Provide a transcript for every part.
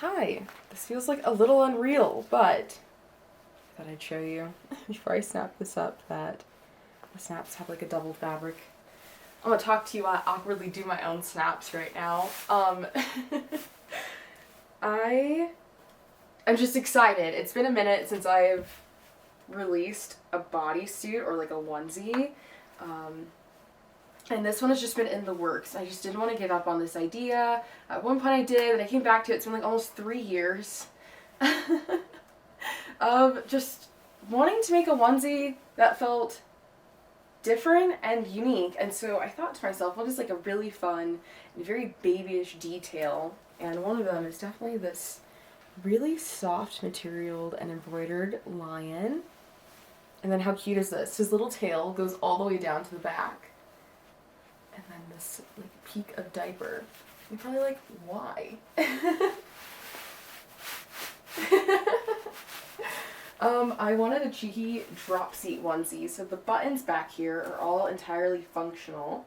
Hi, this feels like a little unreal, but I thought I'd show you before I snap this up that the snaps have like a double fabric. I'm gonna talk to you while I awkwardly do my own snaps right now. I am just excited. It's been a minute since I've released a bodysuit or like a onesie. And this one has just been in the works. I just didn't want to give up on this idea. At one point I did, and I came back to it. It's been like almost 3 years of just wanting to make a onesie that felt different and unique. And so I thought to myself, what is like a really fun and very babyish detail? And one of them is definitely this really soft materialed and embroidered lion. And then how cute is this? His little tail goes all the way down to the back. And then this like peak of diaper. You're probably like, why? I wanted a cheeky drop seat onesie, so the buttons back here are all entirely functional.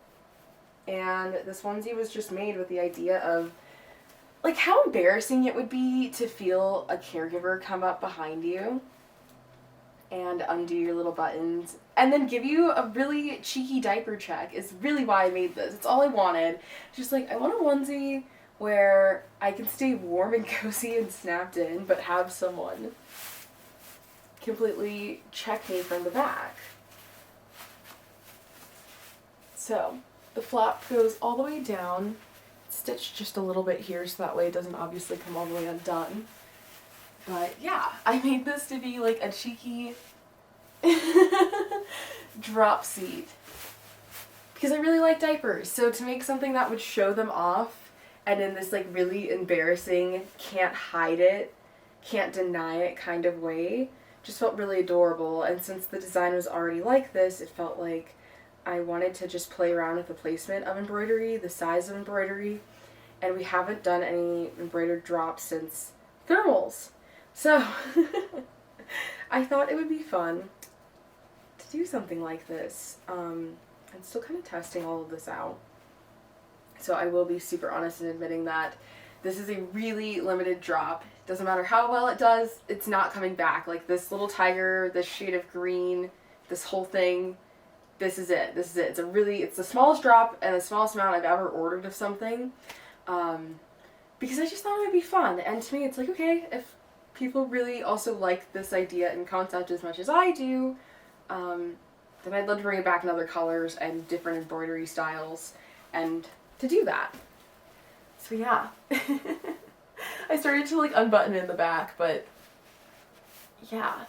And this onesie was just made with the idea of like how embarrassing it would be to feel a caregiver come up behind you and undo your little buttons and then give you a really cheeky diaper check is really why I made this. It's all I wanted. Just like, I want a onesie where I can stay warm and cozy and snapped in, but have someone completely check me from the back. So, the flap goes all the way down, stitched just a little bit here so that way it doesn't obviously come all the way undone. But yeah, I made this to be like a cheeky drop seat because I really like diapers. So to make something that would show them off and in this like really embarrassing, can't hide it, can't deny it kind of way, just felt really adorable. And since the design was already like this, it felt like I wanted to just play around with the placement of embroidery, the size of embroidery, and we haven't done any embroidered drops since thermals. So, I thought it would be fun to do something like this. I'm still kind of testing all of this out. So I will be super honest in admitting that this is a really limited drop. Doesn't matter how well it does, it's not coming back. Like this little tiger, this shade of green, this whole thing, this is it. This is it. It's the smallest drop and the smallest amount I've ever ordered of something. Because I just thought it would be fun. And to me, it's like, okay, if people really also like this idea and concept as much as I do, then I'd love to bring it back in other colors and different embroidery styles and to do that. So yeah. I started to like unbutton in the back, but yeah.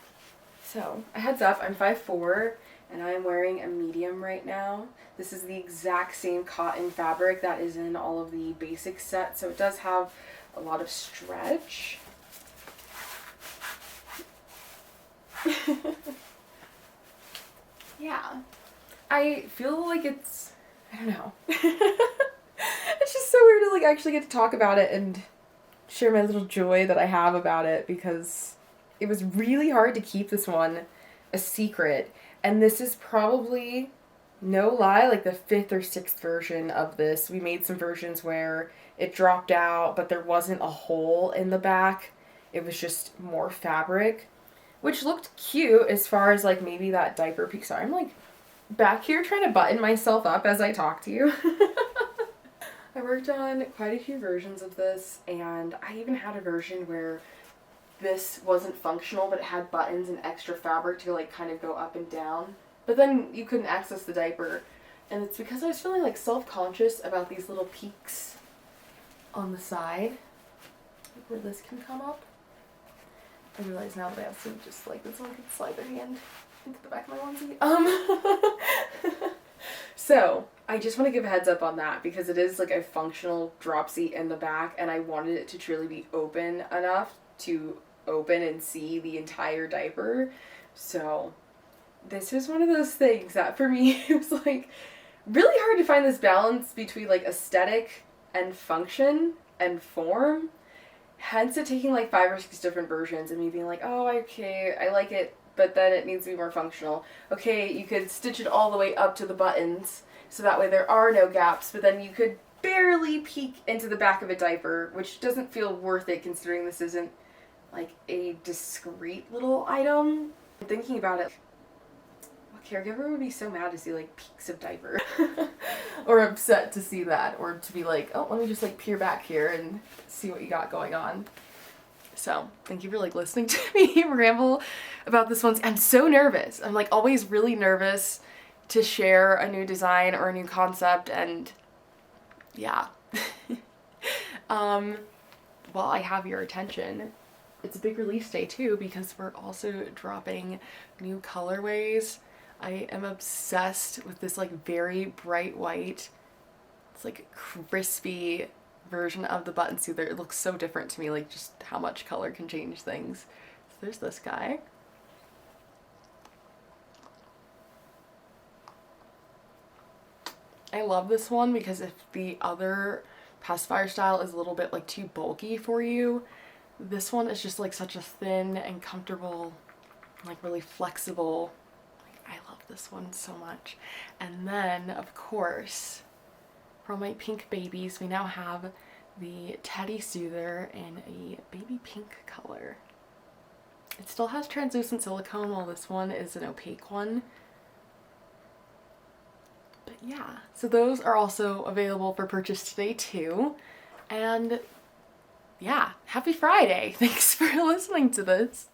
So, a heads up, I'm 5'4", and I'm wearing a medium right now. This is the exact same cotton fabric that is in all of the basic sets, so it does have a lot of stretch. Yeah. I feel like it's, I don't know. It's just so weird to like actually get to talk about it and share my little joy that I have about it, because it was really hard to keep this one a secret. And this is probably, no lie, like the 5th or 6th version of this. We made some versions where it dropped out, but there wasn't a hole in the back. It was just more fabric, which looked cute as far as like maybe that diaper peak. Sorry, I'm like back here trying to button myself up as I talk to you. I worked on quite a few versions of this, and I even had a version where this wasn't functional, but it had buttons and extra fabric to like kind of go up and down. But then you couldn't access the diaper. And it's because I was feeling like self-conscious about these little peaks on the side, like where this can come up. I realize now that I have to just like, that someone could slide their hand into the back of my onesie. So, I just want to give a heads up on that because it is like a functional drop seat in the back, and I wanted it to truly be open enough to open and see the entire diaper. So, this was one of those things that for me, it was like really hard to find this balance between like aesthetic and function and form. Hence it taking like 5 or 6 different versions and me being like, oh, okay, I like it, but then it needs to be more functional. Okay, you could stitch it all the way up to the buttons so that way there are no gaps, but then you could barely peek into the back of a diaper, which doesn't feel worth it considering this isn't like a discreet little item. Thinking about it, what caregiver would be so mad to see like peeks of diaper? Or upset to see that, or to be like, oh, let me just like peer back here and see what you got going on. So thank you for like listening to me ramble about this one. I'm so nervous. I'm like always really nervous to share a new design or a new concept, and yeah. While I have your attention, it's a big release day too, because we're also dropping new colorways. I am obsessed with this like very bright white, it's like crispy version of the button soother. It looks so different to me, like just how much color can change things. So there's this guy. I love this one because if the other pacifier style is a little bit like too bulky for you, this one is just like such a thin and comfortable, like really flexible. I love this one so much. And then of course, for my pink babies, we now have the Teddy Soother in a baby pink color. It still has translucent silicone, while this one is an opaque one. But yeah, so those are also available for purchase today too. And yeah, happy Friday. Thanks for listening to this.